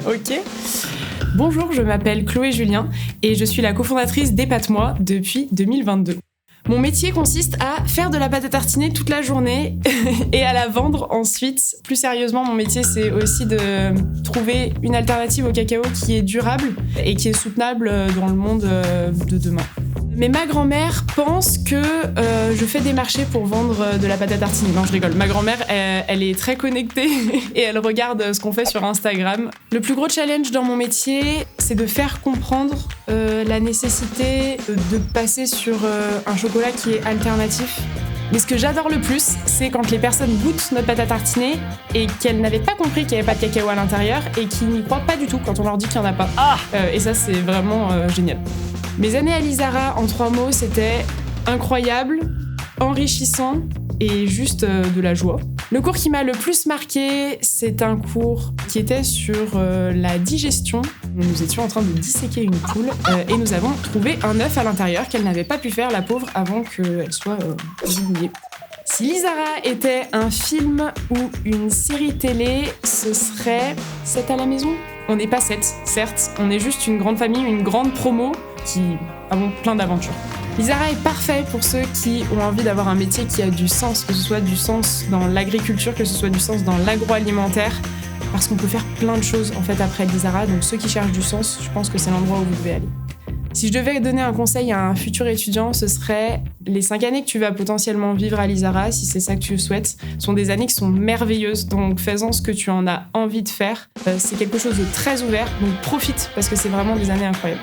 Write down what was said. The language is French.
Ok. Bonjour, je m'appelle Chloé Julien et je suis la cofondatrice d'Épate-moi depuis 2022. Mon métier consiste à faire de la pâte à tartiner toute la journée et à la vendre ensuite. Plus sérieusement, mon métier, c'est aussi de trouver une alternative au cacao qui est durable et qui est soutenable dans le monde de demain. Mais ma grand-mère pense que je fais des marchés pour vendre de la pâte à tartiner. Non, je rigole. Ma grand-mère, elle est très connectée et elle regarde ce qu'on fait sur Instagram. Le plus gros challenge dans mon métier, c'est de faire comprendre la nécessité de passer sur un chocolat qui est alternatif. Mais ce que j'adore le plus, c'est quand les personnes goûtent notre pâte à tartiner et qu'elles n'avaient pas compris qu'il n'y avait pas de cacao à l'intérieur et qu'ils n'y croient pas du tout quand on leur dit qu'il n'y en a pas. Et ça, c'est vraiment génial. Mes années à l'Isara, en 3 mots, c'était incroyable, enrichissant et juste de la joie. Le cours qui m'a le plus marqué, c'est un cours qui était sur la digestion. Nous étions en train de disséquer une poule et nous avons trouvé un œuf à l'intérieur qu'elle n'avait pas pu faire, la pauvre, avant qu'elle soit zigouillée. Si l'Isara était un film ou une série télé, ce serait 7 à la maison. On n'est pas 7, certes, on est juste une grande famille, une grande promo qui avons plein d'aventures. L'Isara est parfait pour ceux qui ont envie d'avoir un métier qui a du sens, que ce soit du sens dans l'agriculture, que ce soit du sens dans l'agroalimentaire, parce qu'on peut faire plein de choses en fait après l'Isara, donc ceux qui cherchent du sens, je pense que c'est l'endroit où vous devez aller. Si je devais donner un conseil à un futur étudiant, ce serait les 5 années que tu vas potentiellement vivre à l'Isara, si c'est ça que tu souhaites, sont des années qui sont merveilleuses, donc fais-en ce que tu en as envie de faire. C'est quelque chose de très ouvert, donc profite, parce que c'est vraiment des années incroyables.